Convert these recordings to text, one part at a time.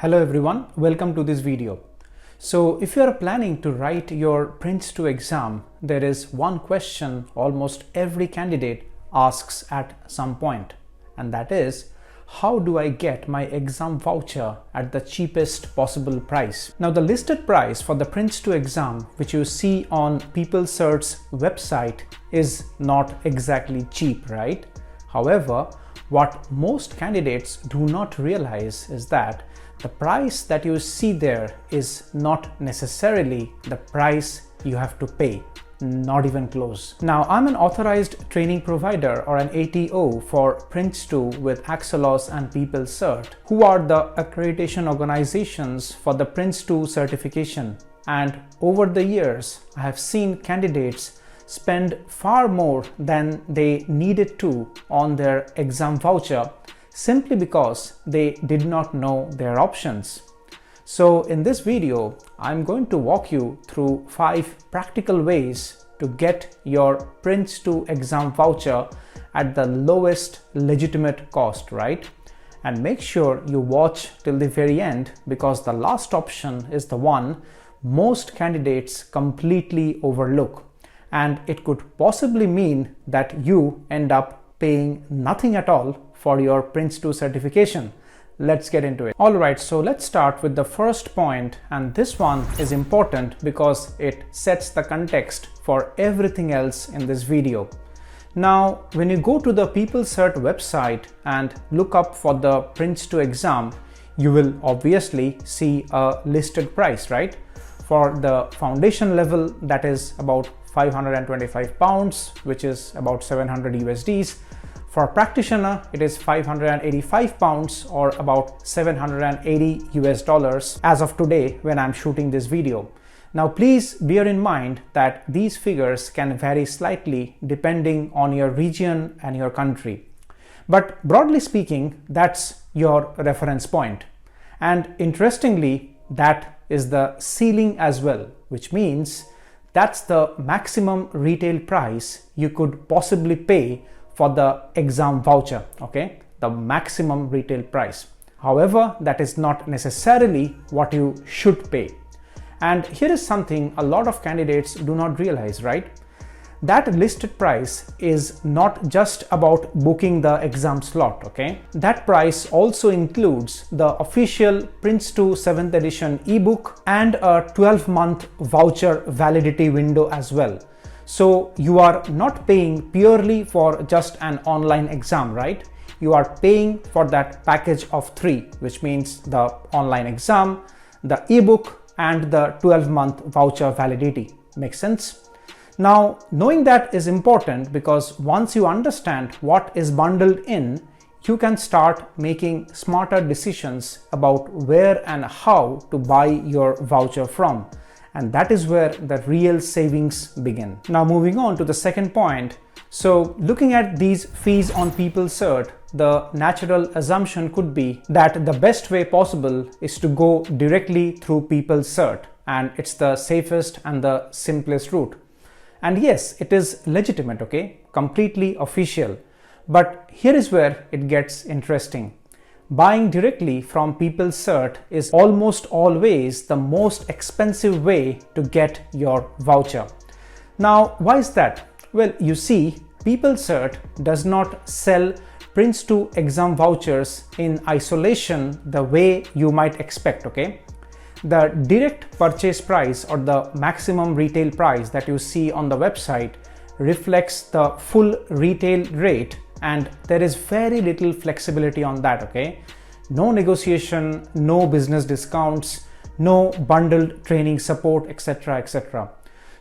Hello everyone, welcome to this video. So if you are planning to write your PRINCE2 exam, there is one question almost every candidate asks at some point, and that is, how do I get my exam voucher at the cheapest possible price? Now the listed price for the PRINCE2 exam, which you see on PeopleCert's website, is not exactly cheap, right? However, what most candidates do not realize is that the price that you see there is not necessarily the price you have to pay, not even close. Now, I'm an authorized training provider or an ATO for PRINCE2 with Axelos and PeopleCert, who are the accreditation organizations for the PRINCE2 certification. And over the years, I have seen candidates spend far more than they needed to on their exam voucher simply because they did not know their options. So in this video, I'm going to walk you through 5 practical ways to get your PRINCE2 exam voucher at the lowest legitimate cost, right? And make sure you watch till the very end, because the last option is the one most candidates completely overlook. And it could possibly mean that you end up paying nothing at all for your PRINCE2 certification. Let's get into it. Alright, so let's start with the first point, and this one is important because it sets the context for everything else in this video. Now, when you go to the PeopleCert website and look up for the PRINCE2 exam, you will obviously see a listed price, right? For the foundation level, that is about £525, which is about 700 USDs. For practitioner, it is £585 or about 780 US dollars as of today when I'm shooting this video. Now please bear in mind that these figures can vary slightly depending on your region and your country. But broadly speaking, that's your reference point. And interestingly, that is the ceiling as well, which means that's the maximum retail price you could possibly pay for the exam voucher, okay? The maximum retail price. However, that is not necessarily what you should pay. And here is something a lot of candidates do not realize, right? That listed price is not just about booking the exam slot, okay? That price also includes the official PRINCE2 7th edition ebook and a 12-month voucher validity window as well. So you are not paying purely for just an online exam, right? You are paying for that package of 3, which means the online exam, the ebook, and the 12-month voucher validity. Makes sense? Now, knowing that is important because once you understand what is bundled in, you can start making smarter decisions about where and how to buy your voucher from. And that is where the real savings begin. Now moving on to the second point. So looking at these fees on PeopleCert, the natural assumption could be that the best way possible is to go directly through PeopleCert, and it's the safest and the simplest route. And yes, it is legitimate, okay? Completely official. But here is where it gets interesting. Buying directly from PeopleCert is almost always the most expensive way to get your voucher. Now, why is that? Well, you see, PeopleCert does not sell PRINCE2 exam vouchers in isolation the way you might expect, okay? The direct purchase price or the maximum retail price that you see on the website reflects the full retail rate, and there is very little flexibility on that, okay? No negotiation, no business discounts, no bundled training support, etc., etc.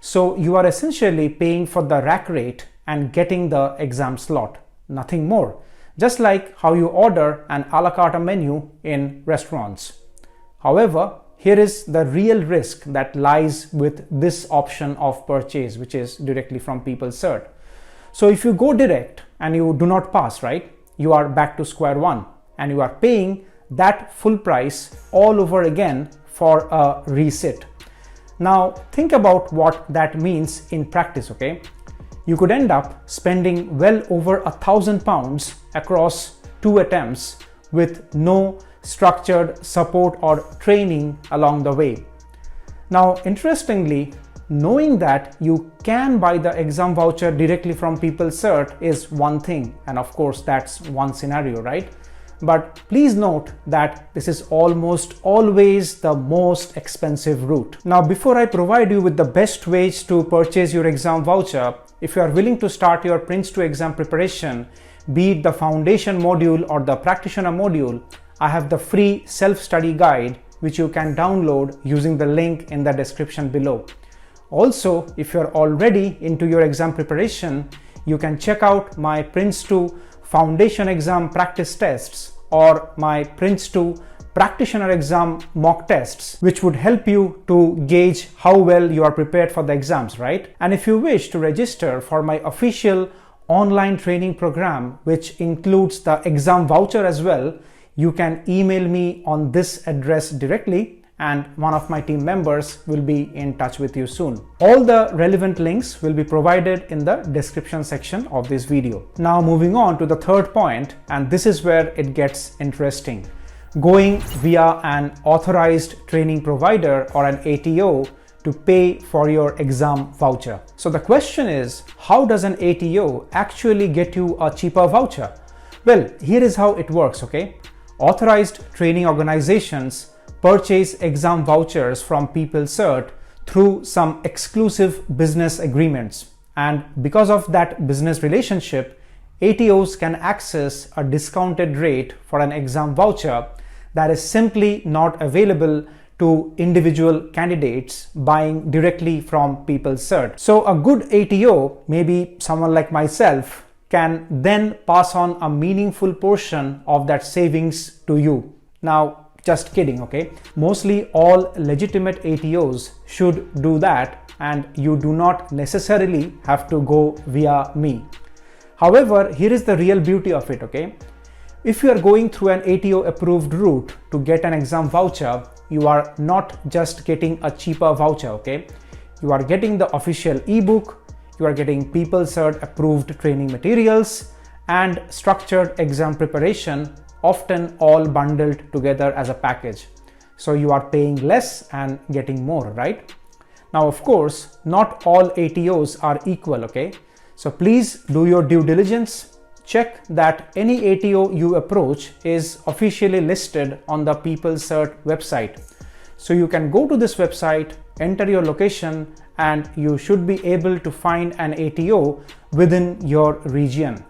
So you are essentially paying for the rack rate and getting the exam slot, nothing more. Just like how you order an a la carte menu in restaurants. However, here is the real risk that lies with this option of purchase, which is directly from PeopleCert. So if you go direct and you do not pass, right, you are back to square one and you are paying that full price all over again for a resit. Now think about what that means in practice, okay? You could end up spending well over £1,000 across 2 attempts with no structured support or training along the way. Now, interestingly, knowing that you can buy the exam voucher directly from PeopleCert is one thing, and of course that's one scenario, right? But please note that this is almost always the most expensive route. Now, before I provide you with the best ways to purchase your exam voucher, if you are willing to start your PRINCE2 exam preparation, be it the foundation module or the practitioner module, I have the free self-study guide which you can download using the link in the description below. Also, if you're already into your exam preparation, you can check out my PRINCE2 Foundation exam practice tests or my PRINCE2 Practitioner exam mock tests, which would help you to gauge how well you are prepared for the exams, right? And if you wish to register for my official online training program, which includes the exam voucher as well, you can email me on this address directly, and one of my team members will be in touch with you soon. All the relevant links will be provided in the description section of this video. Now moving on to the third point, and this is where it gets interesting. Going via an authorized training provider or an ATO to pay for your exam voucher. So the question is, how does an ATO actually get you a cheaper voucher? Well, here is how it works, okay? Authorized training organizations purchase exam vouchers from PeopleCert through some exclusive business agreements. And because of that business relationship, ATOs can access a discounted rate for an exam voucher that is simply not available to individual candidates buying directly from PeopleCert. So a good ATO, maybe someone like myself, can then pass on a meaningful portion of that savings to you. Now, just kidding, okay? Mostly all legitimate ATOs should do that, and you do not necessarily have to go via me. However, here is the real beauty of it, okay? If you are going through an ATO approved route to get an exam voucher, you are not just getting a cheaper voucher, okay? You are getting the official ebook, you are getting PeopleCert approved training materials, and structured exam preparation, often all bundled together as a package. So you are paying less and getting more, right? Now, of course, not all ATOs are equal, okay? So please do your due diligence. Check that any ATO you approach is officially listed on the PeopleCert website. So you can go to this website, enter your location, and you should be able to find an ATO within your region.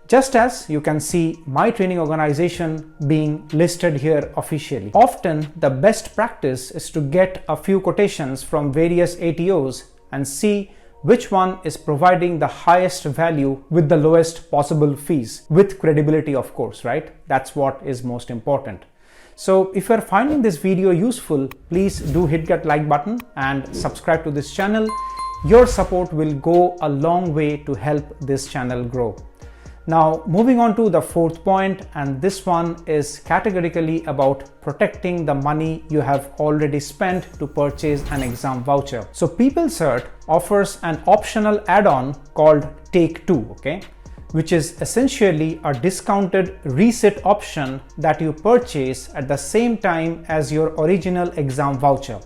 Just as you can see my training organization being listed here officially. Often the best practice is to get a few quotations from various ATOs and see which one is providing the highest value with the lowest possible fees, with credibility, of course, right? That's what is most important. So if you are finding this video useful, please do hit that like button and subscribe to this channel. Your support will go a long way to help this channel grow. Now, moving on to the fourth point, and this one is categorically about protecting the money you have already spent to purchase an exam voucher. So PeopleCert offers an optional add-on called Take 2, okay, which is essentially a discounted resit option that you purchase at the same time as your original exam voucher.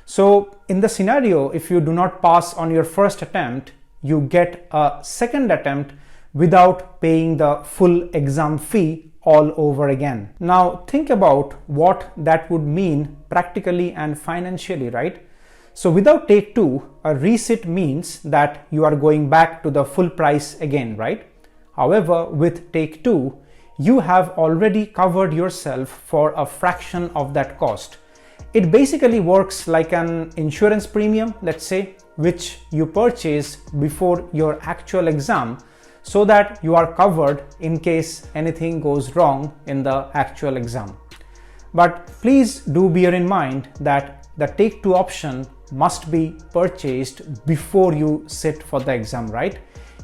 So in the scenario, if you do not pass on your first attempt, you get a second attempt without paying the full exam fee all over again. Now think about what that would mean practically and financially, right? So without Take 2, a resit means that you are going back to the full price again, right? However, with Take 2, you have already covered yourself for a fraction of that cost. It basically works like an insurance premium, let's say, which you purchase before your actual exam, so that you are covered in case anything goes wrong in the actual exam. But please do bear in mind that the Take 2 option must be purchased before you sit for the exam, right?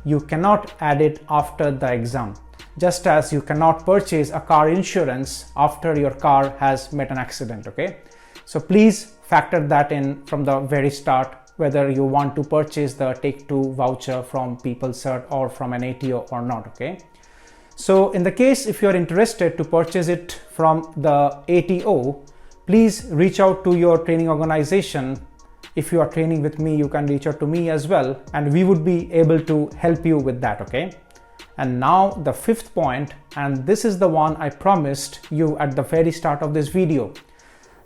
You cannot add it after the exam, just as you cannot purchase a car insurance after your car has met an accident, okay? So please factor that in from the very start, whether you want to purchase the Take 2 voucher from PeopleCert or from an ATO or not, okay? So in the case if you're interested to purchase it from the ATO, please reach out to your training organization. If you are training with me, you can reach out to me as well, and we would be able to help you with that, okay? And now the fifth point, and this is the one I promised you at the very start of this video.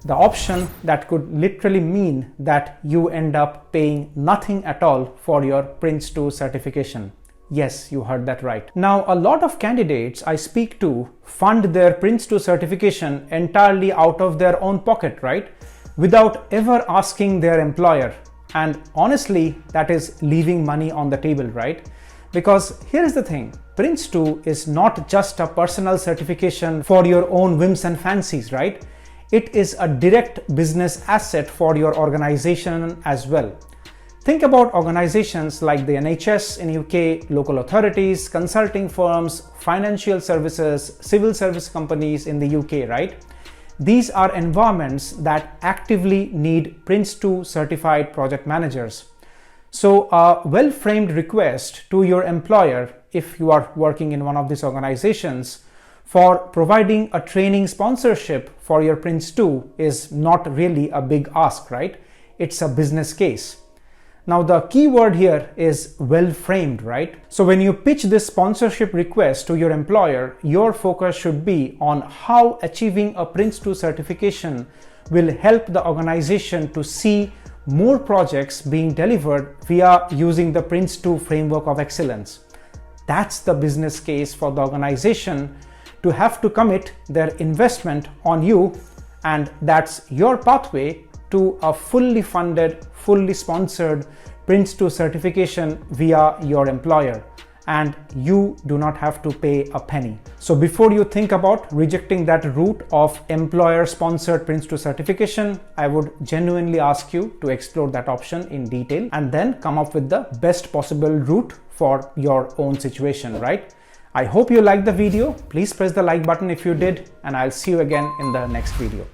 The option that could literally mean that you end up paying nothing at all for your PRINCE2 certification. Yes, you heard that right. Now, a lot of candidates I speak to fund their PRINCE2 certification entirely out of their own pocket, right? Without ever asking their employer. And honestly, that is leaving money on the table, right? Because here's the thing, PRINCE2 is not just a personal certification for your own whims and fancies, right? It is a direct business asset for your organization as well. Think about organizations like the NHS in UK, local authorities, consulting firms, financial services, civil service companies in the UK, right? These are environments that actively need PRINCE2 certified project managers. So a well-framed request to your employer, if you are working in one of these organizations, for providing a training sponsorship for your PRINCE2 is not really a big ask, right? It's a business case. Now the key word here is well-framed, right? So when you pitch this sponsorship request to your employer, your focus should be on how achieving a PRINCE2 certification will help the organization to see more projects being delivered via using the PRINCE2 framework of excellence. That's the business case for the organization to have to commit their investment on you, and that's your pathway to a fully funded, fully sponsored PRINCE2 certification via your employer, and you do not have to pay a penny. So before you think about rejecting that route of employer-sponsored PRINCE2 certification, I would genuinely ask you to explore that option in detail and then come up with the best possible route for your own situation, right? I hope you liked the video. Please press the like button if you did, and I'll see you again in the next video.